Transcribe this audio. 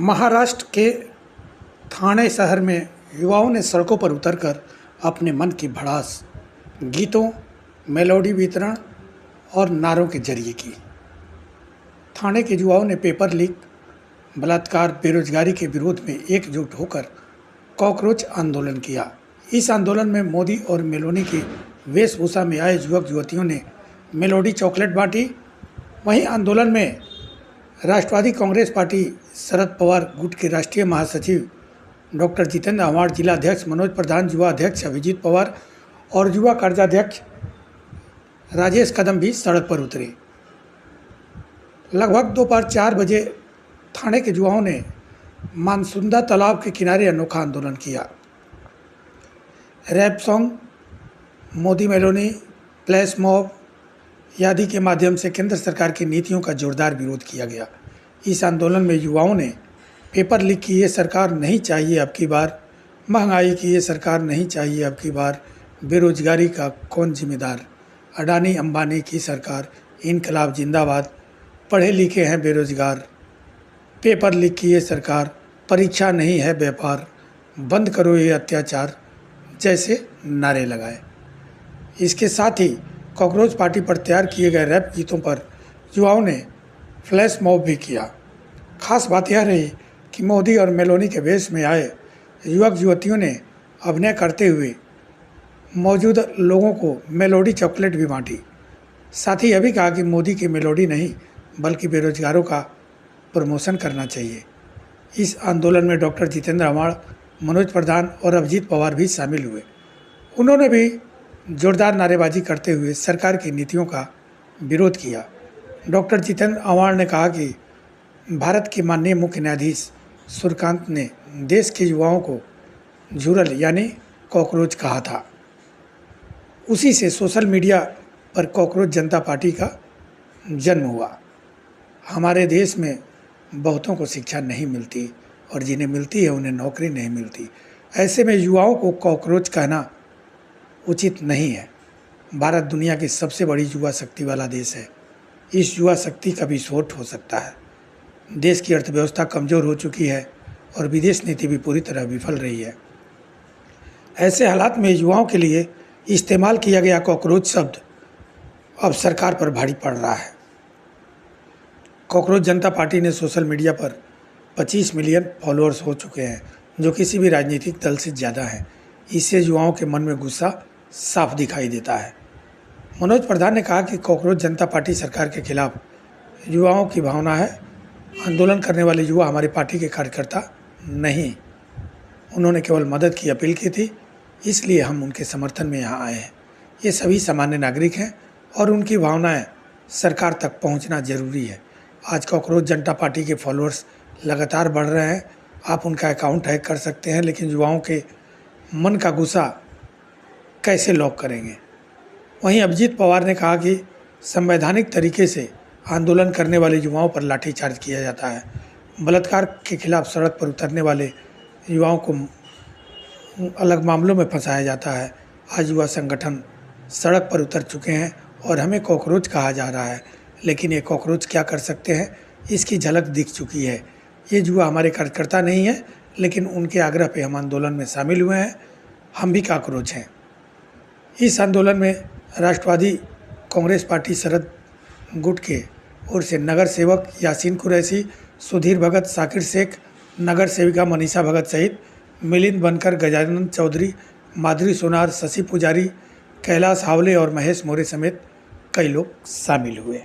महाराष्ट्र के ठाणे शहर में युवाओं ने सड़कों पर उतरकर अपने मन की भड़ास गीतों, मेलोडी वितरण और नारों के जरिए की। ठाणे के युवाओं ने पेपर लीक, बलात्कार, बेरोजगारी के विरोध में एकजुट होकर कॉकरोच आंदोलन किया। इस आंदोलन में मोदी और मेलोनी की वेशभूषा में आए युवक युवतियों ने मेलोडी चॉकलेट बांटी। वहीं आंदोलन में राष्ट्रवादी कांग्रेस पार्टी शरद पवार गुट के राष्ट्रीय महासचिव डॉक्टर जितेंद्र आव्हाड, जिला अध्यक्ष मनोज प्रधान, युवा अध्यक्ष अभिजीत पवार और युवा कार्याध्यक्ष राजेश कदम भी सड़क पर उतरे। लगभग दोपहर 4 बजे ठाणे के युवाओं ने मानसुंदा तालाब के किनारे अनोखा आंदोलन किया। Rap song, Modi Meloni, flash mob आदि के माध्यम से केंद्र सरकार की नीतियों का जोरदार विरोध किया गया। इस आंदोलन में युवाओं ने पेपर लीक की ये सरकार नहीं चाहिए अब की बार, महंगाई की ये सरकार नहीं चाहिए अब की बार, बेरोजगारी का कौन जिम्मेदार, अडानी अंबानी की सरकार, इनकलाब जिंदाबाद, पढ़े लिखे हैं बेरोजगार, पेपर लीक की ये सरकार, परीक्षा नहीं है व्यापार, बंद करो ये अत्याचार जैसे नारे लगाए। इसके साथ ही कॉकरोच पार्टी पर तैयार किए गए रैप गीतों पर युवाओं ने फ्लैश मॉब भी किया। खास बात यह रही कि मोदी और मेलोनी के वेश में आए युवक युवतियों ने अभिनय करते हुए मौजूद लोगों को मेलोडी चॉकलेट भी बांटी। साथ ही यह भी कहा कि मोदी की मेलोडी नहीं बल्कि बेरोजगारों का प्रमोशन करना चाहिए। इस आंदोलन में डॉक्टर जितेंद्र आव्हाड, मनोज प्रधान और अभिजीत पवार भी शामिल हुए। उन्होंने भी जोरदार नारेबाजी करते हुए सरकार की नीतियों का विरोध किया। डॉक्टर जितेंद्र आव्हाड ने कहा कि भारत के माननीय मुख्य न्यायाधीश सूर्यकांत ने देश के युवाओं को झुरल यानी कॉकरोच कहा था। उसी से सोशल मीडिया पर कॉकरोच जनता पार्टी का जन्म हुआ। हमारे देश में बहुतों को शिक्षा नहीं मिलती और जिन्हें मिलती है उन्हें नौकरी नहीं मिलती। ऐसे में युवाओं को कॉकरोच कहना उचित नहीं है। भारत दुनिया की सबसे बड़ी युवा शक्ति वाला देश है। इस युवा शक्ति का विस्फोट हो सकता है। देश की अर्थव्यवस्था कमज़ोर हो चुकी है और विदेश नीति भी पूरी तरह विफल रही है। ऐसे हालात में युवाओं के लिए इस्तेमाल किया गया कॉकरोच शब्द अब सरकार पर भारी पड़ रहा है। कॉकरोच जनता पार्टी ने सोशल मीडिया पर 25 मिलियन फॉलोअर्स हो चुके हैं, जो किसी भी राजनीतिक दल से ज़्यादा हैं। इससे युवाओं के मन में गुस्सा साफ दिखाई देता है। मनोज प्रधान ने कहा कि कॉकरोच जनता पार्टी सरकार के खिलाफ युवाओं की भावना है। आंदोलन करने वाले युवा हमारी पार्टी के कार्यकर्ता नहीं, उन्होंने केवल मदद की अपील की थी, इसलिए हम उनके समर्थन में यहाँ आए हैं। ये सभी सामान्य नागरिक हैं और उनकी भावनाएं सरकार तक पहुँचना जरूरी है। आज कॉकरोच जनता पार्टी के फॉलोअर्स लगातार बढ़ रहे हैं। आप उनका अकाउंट हैक कर सकते हैं, लेकिन युवाओं के मन का गुस्सा कैसे लॉक करेंगे। वहीं अभिजीत पवार ने कहा कि संवैधानिक तरीके से आंदोलन करने वाले युवाओं पर लाठीचार्ज किया जाता है। बलात्कार के खिलाफ सड़क पर उतरने वाले युवाओं को अलग मामलों में फंसाया जाता है। आज युवा संगठन सड़क पर उतर चुके हैं और हमें कॉकरोच कहा जा रहा है, लेकिन ये कॉकरोच क्या कर सकते हैं इसकी झलक दिख चुकी है। ये युवा हमारे कार्यकर्ता नहीं है, लेकिन उनके आग्रह पे हम आंदोलन में शामिल हुए हैं। हम भी कॉकरोच हैं। इस आंदोलन में राष्ट्रवादी कांग्रेस पार्टी शरद गुट के ओर से नगर सेवक यासीन कुरैशी, सुधीर भगत, साकिर शेख, नगर सेविका मनीषा भगत सहित मिलिंद बनकर, गजानन चौधरी, माधुरी सोनार, शशि पुजारी, कैलाश हावले और महेश मोरे समेत कई लोग शामिल हुए।